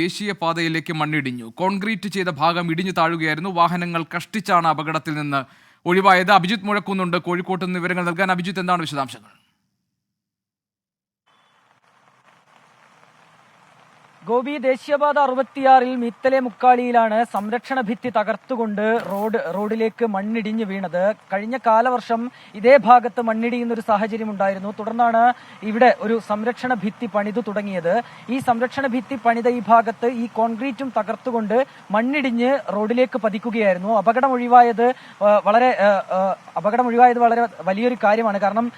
ദേശീയപാതയിലേക്ക് മണ്ണിടിഞ്ഞു. Concrete ചെയ്ത ഭാഗം ഇടിഞ്ഞു താഴുകയായിരുന്നു. വാഹനങ്ങൾ കഷ്ടിച്ചാണ് അപകടത്തിൽ നിന്ന് ഒഴിവായത്. അഭിജിത്ത് മുഴക്കുന്നുണ്ട് കോഴിക്കോട്ട് നിന്ന് വിവരങ്ങൾ നൽകാൻ. അഭിജിത്ത്, എന്താണ് വിശദാംശങ്ങൾ? ഗോപി, ദേശീയപാത 66 മിത്തലെ മുക്കാളിയിലാണ് സംരക്ഷണ ഭിത്തി തകർത്തുകൊണ്ട് റോഡിലേക്ക് മണ്ണിടിഞ്ഞു വീണത്. കഴിഞ്ഞ കാലവർഷം ഇതേ ഭാഗത്ത് മണ്ണിടിയുന്ന ഒരു സാഹചര്യം ഉണ്ടായിരുന്നു. തുടർന്നാണ് ഇവിടെ ഒരു സംരക്ഷണ ഭിത്തി പണിതു തുടങ്ങിയത്. ഈ സംരക്ഷണ ഭിത്തി പണിത ഈ ഭാഗത്ത് ഈ കോൺക്രീറ്റും തകർത്തുകൊണ്ട് മണ്ണിടിഞ്ഞ് റോഡിലേക്ക് പതിക്കുകയായിരുന്നു. അപകടം ഒഴിവായത് വളരെ വലിയൊരു കാര്യമാണ്. കാരണം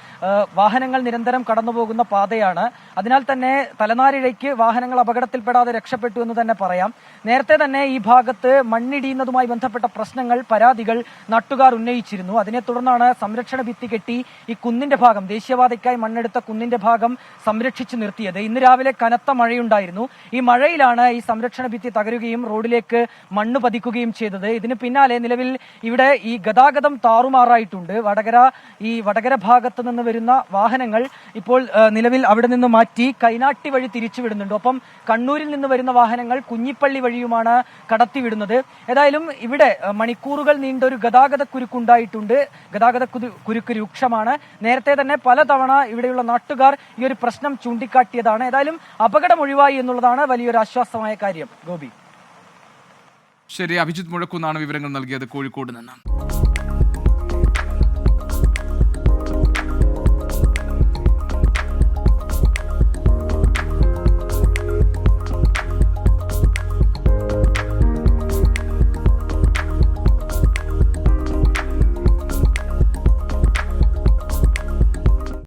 വാഹനങ്ങൾ നിരന്തരം കടന്നുപോകുന്ന പാതയാണ്. അതിനാൽ തന്നെ തലനാരിഴയ്ക്ക് വാഹനങ്ങൾ അപകടത്തിൽപ്പെടാതെ രക്ഷപ്പെട്ടു എന്ന് തന്നെ പറയാം. നേരത്തെ തന്നെ ഈ ഭാഗത്ത് മണ്ണിടിയുന്നതുമായി ബന്ധപ്പെട്ട പ്രശ്നങ്ങൾ, പരാതികൾ നാട്ടുകാർ ഉന്നയിച്ചിരുന്നു. അതിനെ തുടർന്നാണ് സംരക്ഷണ ഭിത്തി കെട്ടി ഈ കുന്നിന്റെ ഭാഗം, ദേശീയപാതയ്ക്കായി മണ്ണെടുത്ത കുന്നിന്റെ ഭാഗം സംരക്ഷിച്ചു നിർത്തിയത്. ഇന്ന് രാവിലെ കനത്ത മഴയുണ്ടായിരുന്നു. ഈ മഴയിലാണ് ഈ സംരക്ഷണ ഭിത്തി തകരുകയും റോഡിലേക്ക് മണ്ണ് പതിക്കുകയും ചെയ്തത്. ഇതിന് പിന്നാലെ നിലവിൽ ഇവിടെ ഈ ഗതാഗതം താറുമാറായിട്ടുണ്ട്. വടകര ഭാഗത്ത് നിന്ന് വരുന്ന വാഹനങ്ങൾ ഇപ്പോൾ നിലവിൽ അവിടെ നിന്ന് മാറ്റി കൈനാട്ടി വഴി തിരിച്ചുവിടുന്നുണ്ട്. ഒപ്പം കണ്ണൂരിൽ നിന്ന് വരുന്ന വാഹനങ്ങൾ കുഞ്ഞിപ്പള്ളി വഴിയുമാണ് കടത്തിവിടുന്നത്. ഏതായാലും ഇവിടെ മണിക്കൂറുകൾ നീണ്ട ഒരു ഗതാഗത കുരുക്കുണ്ടായിട്ടുണ്ട്. ഗതാഗത കുരുക്ക് രൂക്ഷമാണ്. നേരത്തെ തന്നെ പലതവണ ഇവിടെയുള്ള നാട്ടുകാർ ഈ ഒരു പ്രശ്നം ചൂണ്ടിക്കാട്ടിയതാണ്. ഏതായാലും അപകടം ഒഴിവായി എന്നുള്ളതാണ് വലിയൊരു ആശ്വാസമായ കാര്യം. ഗോപി, ശരി. അഭിജിത്ത് മുഴക്കുന്നാണ് വിവരങ്ങൾ നൽകിയത് കോഴിക്കോട് നിന്ന്.